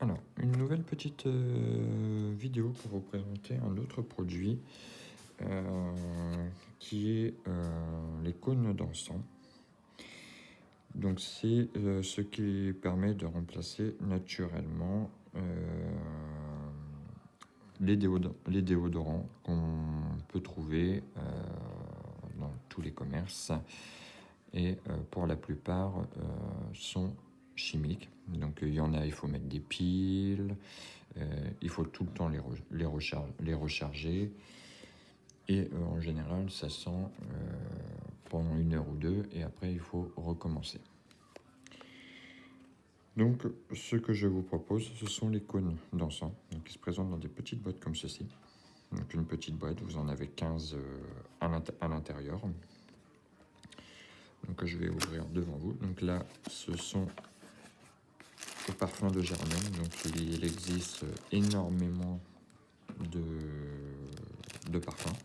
Alors, une nouvelle petite vidéo pour vous présenter un autre produit qui est les cônes d'encens. Donc, c'est ce qui permet de remplacer naturellement les déodorants qu'on peut trouver dans tous les commerces et pour la plupart sont chimiques. Donc il y en a, il faut mettre des piles, il faut tout le temps les recharger et en général ça sent pendant 1 heure ou 2 et après il faut recommencer. Donc ce que je vous propose, ce sont les cônes d'encens, qui se présentent dans des petites boîtes comme ceci. Donc une petite boîte, vous en avez 15 à l'intérieur. Donc je vais ouvrir devant vous. Donc là, ce sont au parfum de Germaine. Donc il existe énormément de parfums.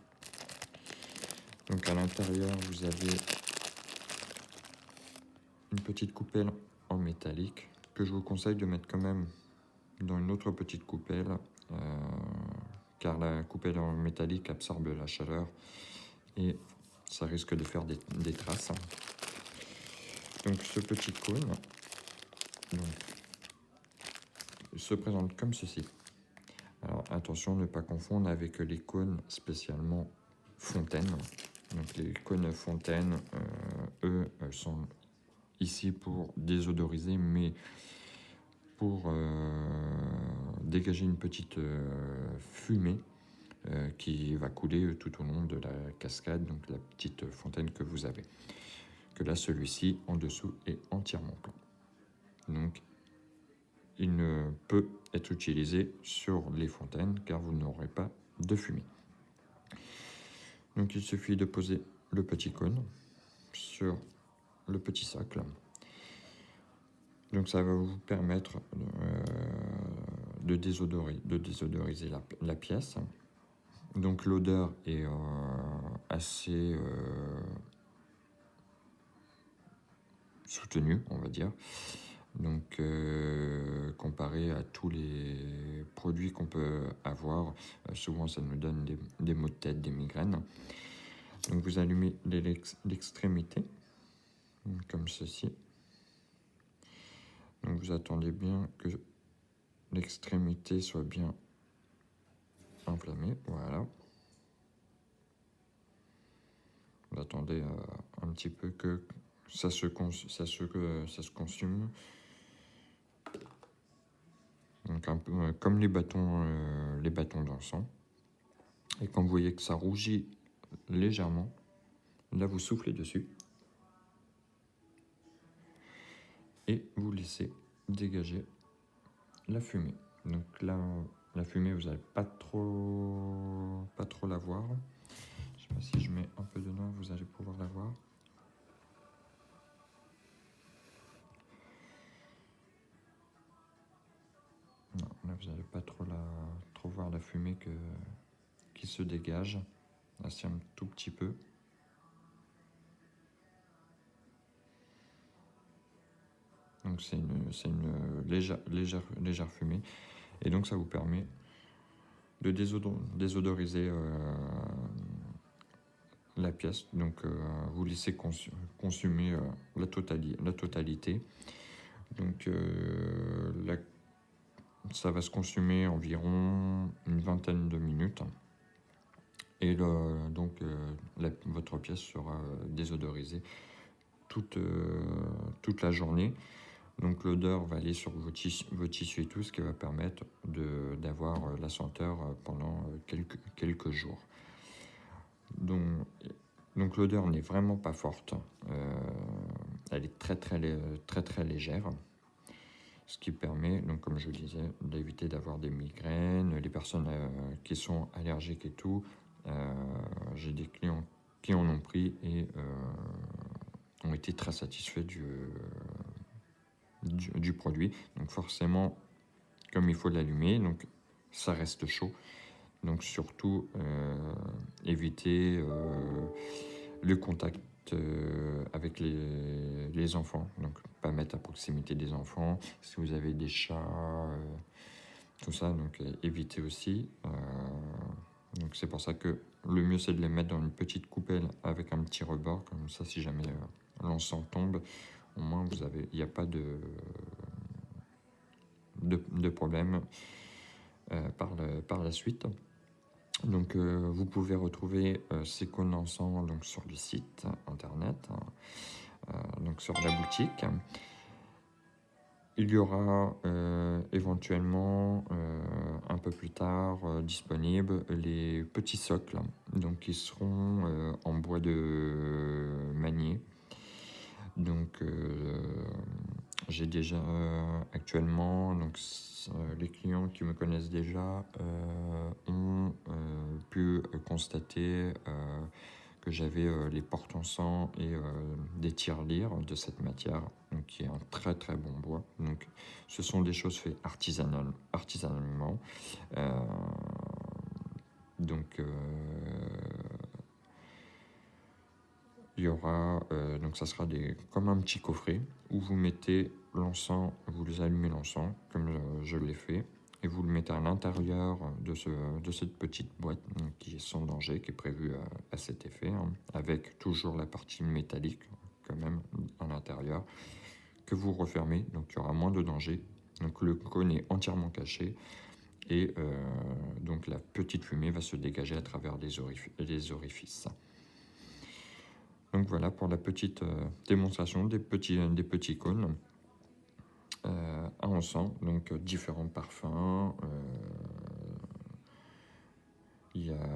Donc à l'intérieur, vous avez une petite coupelle en métallique que je vous conseille de mettre quand même dans une autre petite coupelle car la coupelle en métallique absorbe la chaleur et ça risque de faire des traces. Donc ce petit cône se présente comme ceci. Alors attention, ne pas confondre avec les cônes spécialement fontaine. Donc les cônes fontaine, eux, sont ici pour désodoriser, mais pour dégager une petite fumée qui va couler tout au long de la cascade, donc la petite fontaine que vous avez. Que là, celui-ci, en dessous, est entièrement plein. Donc, il ne peut être utilisé sur les fontaines car vous n'aurez pas de fumée. Donc, il suffit de poser le petit cône sur le petit socle. Donc, ça va vous permettre de désodoriser la pièce. Donc, l'odeur est assez soutenue, on va dire. Donc, comparé à tous les produits qu'on peut avoir, souvent ça nous donne des maux de tête, des migraines. Donc, vous allumez l'extrémité, comme ceci. Donc, vous attendez bien que l'extrémité soit bien enflammée. Voilà. Vous attendez un petit peu que ça se consume. Donc un peu comme les bâtons d'encens. Et quand vous voyez que ça rougit légèrement, là vous soufflez dessus et vous laissez dégager la fumée. Donc là, la fumée, vous n'allez pas trop la voir. Je sais pas si je mets un peu dedans, vous allez pouvoir la voir. Non, là vous n'allez pas trop voir la fumée qui se dégage. Là c'est un tout petit peu. Donc c'est une légère fumée. Et donc ça vous permet de désodoriser la pièce. Donc vous laissez consumer la totalité. Donc ça va se consumer environ une vingtaine de minutes. Et votre pièce sera désodorisée toute la journée. Donc l'odeur va aller sur vos tissus et tout, ce qui va permettre d'avoir la senteur pendant quelques jours. Donc l'odeur n'est vraiment pas forte. Elle est très légère. Ce qui permet, donc, comme je vous disais, d'éviter d'avoir des migraines. Les personnes qui sont allergiques et tout, j'ai des clients qui en ont pris et ont été très satisfaits du produit. Donc forcément, comme il faut l'allumer, donc ça reste chaud. Donc surtout éviter le contact avec les enfants. Donc, pas mettre à proximité des enfants. Si vous avez des chats, tout ça, donc évitez aussi. Donc, c'est pour ça que le mieux, c'est de les mettre dans une petite coupelle avec un petit rebord. Comme ça, si jamais l'encens tombe, au moins, il n'y a pas de problème par la suite. Donc, vous pouvez retrouver ces cônes d'encens donc, sur le site internet, donc sur la boutique. Il y aura éventuellement un peu plus tard disponibles les petits socles, donc qui seront en bois de manille. Donc, j'ai déjà actuellement, donc les clients qui me connaissent déjà ont pu constater que j'avais les porte-encens et des tirelires de cette matière, donc qui est un très très bon bois. Donc, ce sont des choses faites artisanalement. Donc, il y aura, donc ça sera comme un petit coffret où vous mettez l'encens, vous allumez l'encens comme je l'ai fait, et vous le mettez à l'intérieur de cette petite boîte donc, qui est sans danger, qui est prévue à cet effet, hein, avec toujours la partie métallique quand même à l'intérieur, que vous refermez, donc il y aura moins de danger. Donc le cône est entièrement caché, et donc la petite fumée va se dégager à travers les orifices. Donc voilà pour la petite démonstration des petits cônes à encens, donc différents parfums. Il y a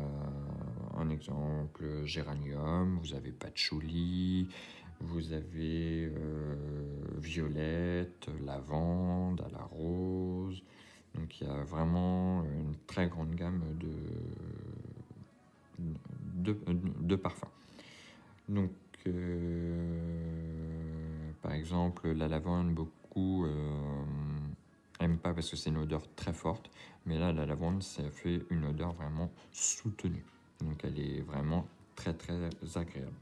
un exemple géranium, vous avez patchouli, vous avez violette, lavande, à la rose. Donc il y a vraiment une très grande gamme de parfums. Donc, par exemple, la lavande, beaucoup n'aiment pas parce que c'est une odeur très forte, mais là, la lavande, ça fait une odeur vraiment soutenue. Donc, elle est vraiment très, très agréable.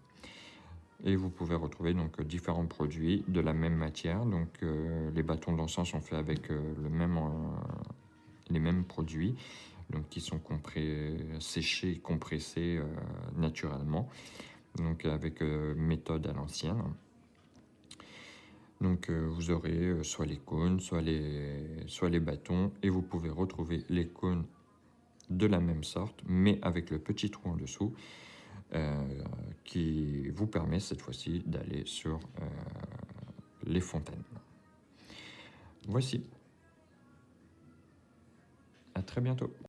Et vous pouvez retrouver donc différents produits de la même matière. Donc, les bâtons d'encens sont faits avec les mêmes produits, donc qui sont séchés, compressés naturellement. Donc avec méthode à l'ancienne. Donc vous aurez soit les cônes, soit les bâtons, et vous pouvez retrouver les cônes de la même sorte, mais avec le petit trou en dessous, qui vous permet cette fois-ci d'aller sur les fontaines. Voici. À très bientôt.